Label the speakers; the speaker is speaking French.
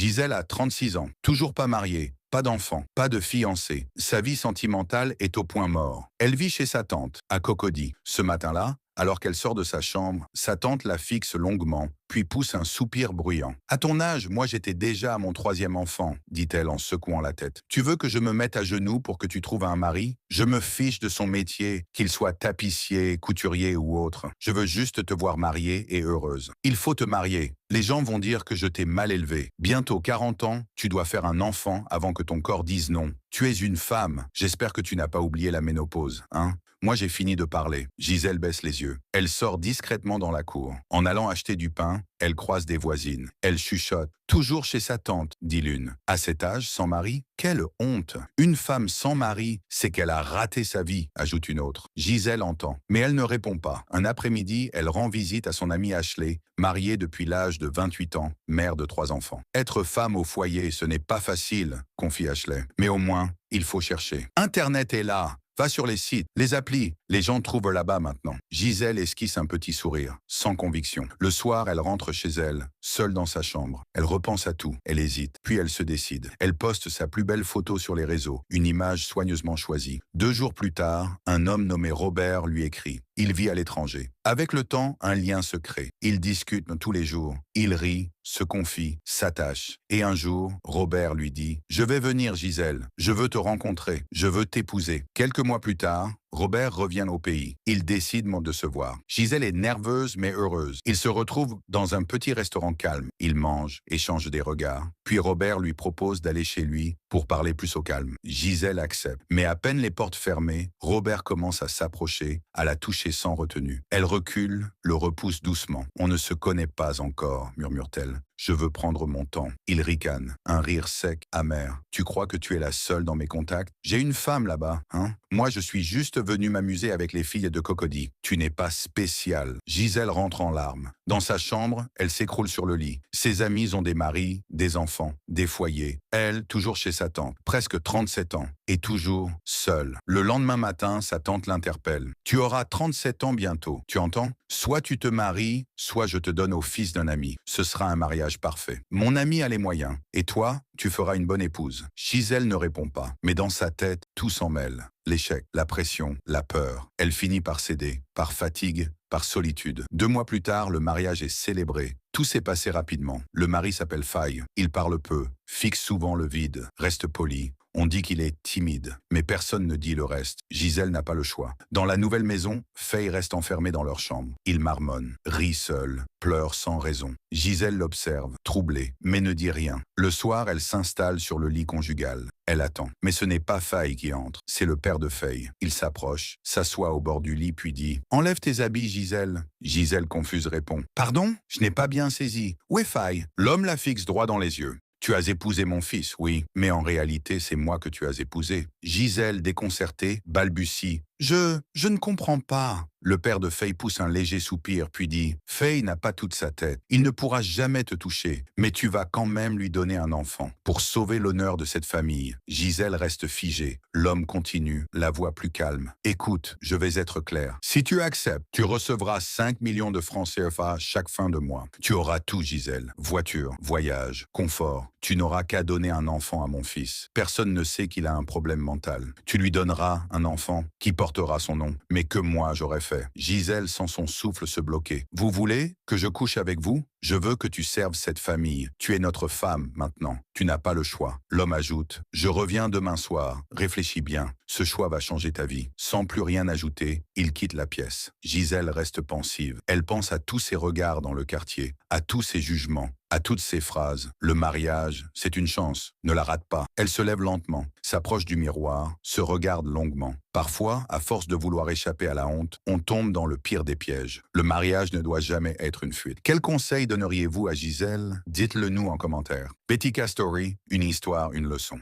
Speaker 1: Gisèle a 36 ans, toujours pas mariée, pas d'enfant, pas de fiancé. Sa vie sentimentale est au point mort. Elle vit chez sa tante, à Cocody. Ce matin-là, alors qu'elle sort de sa chambre, sa tante la fixe longuement, puis pousse un soupir bruyant. « À ton âge, moi j'étais déjà à mon troisième enfant, dit-elle en secouant la tête. Tu veux que je me mette à genoux pour que tu trouves un mari? Je me fiche de son métier, qu'il soit tapissier, couturier ou autre. Je veux juste te voir mariée et heureuse. Il faut te marier. Les gens vont dire que je t'ai mal élevé. Bientôt 40 ans, tu dois faire un enfant avant que ton corps dise non. Tu es une femme. J'espère que tu n'as pas oublié la ménopause, hein? Moi, j'ai fini de parler. » Gisèle baisse les yeux. Elle sort discrètement dans la cour. En allant acheter du pain, elle croise des voisines. Elle chuchote. « Toujours chez sa tante, » dit l'une. « À cet âge, sans mari? Quelle honte! Une femme sans mari, c'est qu'elle a raté sa vie, » ajoute une autre. Gisèle entend, mais elle ne répond pas. Un après-midi, elle rend visite à son amie Ashley, mariée depuis l'âge de 28 ans, mère de 3 enfants. « Être femme au foyer, ce n'est pas facile, » confie Ashley. « Mais au moins, il faut chercher. Internet est là. Va sur les sites, les applis, les gens trouvent là-bas maintenant. » Gisèle esquisse un petit sourire, sans conviction. Le soir, elle rentre chez elle, seule dans sa chambre. Elle repense à tout, elle hésite, puis elle se décide. Elle poste sa plus belle photo sur les réseaux, une image soigneusement choisie. 2 jours plus tard, un homme nommé Robert lui écrit. Il vit à l'étranger. Avec le temps, un lien se crée. Ils discutent tous les jours. Ils rient, se confient, s'attachent. Et un jour, Robert lui dit « Je vais venir, Gisèle. Je veux te rencontrer. Je veux t'épouser. » Quelques mois plus tard, Robert revient au pays. Ils décident de se voir. Gisèle est nerveuse mais heureuse. Ils se retrouvent dans un petit restaurant calme. Ils mangent, échangent des regards. Puis Robert lui propose d'aller chez lui pour parler plus au calme. Gisèle accepte. Mais à peine les portes fermées, Robert commence à s'approcher, à la toucher sans retenue. Elle recule, le repousse doucement. « On ne se connaît pas encore, » murmure-t-elle. « Je veux prendre mon temps. » Il ricane, un rire sec, amer. « Tu crois que tu es la seule dans mes contacts? J'ai une femme là-bas, hein? Moi, je suis juste venu m'amuser avec les filles de Cocody. Tu n'es pas spécial. » Gisèle rentre en larmes. Dans sa chambre, elle s'écroule sur le lit. Ses amis ont des maris, des enfants, des foyers. Elle, toujours chez sa tante, presque 37 ans, et toujours seule. Le lendemain matin, sa tante l'interpelle. « Tu auras 37 ans bientôt, tu entends? Soit tu te maries, soit je te donne au fils d'un ami. Ce sera un mariage parfait. Mon ami a les moyens. Et toi, tu feras une bonne épouse. » Gisèle ne répond pas, mais dans sa tête, tout s'en mêle. L'échec, la pression, la peur. Elle finit par céder, par fatigue, par solitude. 2 mois plus tard, le mariage est célébré. Tout s'est passé rapidement. Le mari s'appelle Faye. Il parle peu, fixe souvent le vide, reste poli. On dit qu'il est timide, mais personne ne dit le reste. Gisèle n'a pas le choix. Dans la nouvelle maison, Faye reste enfermée dans leur chambre. Il marmonne, rit seul, pleure sans raison. Gisèle l'observe, troublée, mais ne dit rien. Le soir, elle s'installe sur le lit conjugal. Elle attend. Mais ce n'est pas Faye qui entre, c'est le père de Faye. Il s'approche, s'assoit au bord du lit, puis dit « Enlève tes habits, Gisèle. » Gisèle confuse répond « Pardon? Je n'ai pas bien saisi. Où est Faye ?» L'homme la fixe droit dans les yeux. « Tu as épousé mon fils, oui, mais en réalité, c'est moi que tu as épousé. » Gisèle, déconcertée, balbutie. « Je ne comprends pas. » Le père de Faye pousse un léger soupir, puis dit « Faye n'a pas toute sa tête. Il ne pourra jamais te toucher, mais tu vas quand même lui donner un enfant. Pour sauver l'honneur de cette famille. » Gisèle reste figée. L'homme continue, la voix plus calme. « Écoute, je vais être clair. Si tu acceptes, tu recevras 5 millions de francs CFA chaque fin de mois. Tu auras tout, Gisèle. Voiture, voyage, confort. Tu n'auras qu'à donner un enfant à mon fils. Personne ne sait qu'il a un problème mental. Tu lui donneras un enfant qui portera son nom, mais que moi j'aurais fait. » Gisèle sent son souffle se bloquer. « Vous voulez que je couche avec vous? Je veux que tu serves cette famille. Tu es notre femme maintenant. Tu n'as pas le choix. » L'homme ajoute « Je reviens demain soir. Réfléchis bien. Ce choix va changer ta vie. » Sans plus rien ajouter, il quitte la pièce. Gisèle reste pensive. Elle pense à tous ses regards dans le quartier, à tous ses jugements, à toutes ces phrases. Le mariage, c'est une chance, ne la rate pas. Elle se lève lentement, s'approche du miroir, se regarde longuement. Parfois, à force de vouloir échapper à la honte, on tombe dans le pire des pièges. Le mariage ne doit jamais être une fuite. Quel conseil donneriez-vous à Gisèle? Dites-le nous en commentaire. Betty Castori, une histoire, une leçon.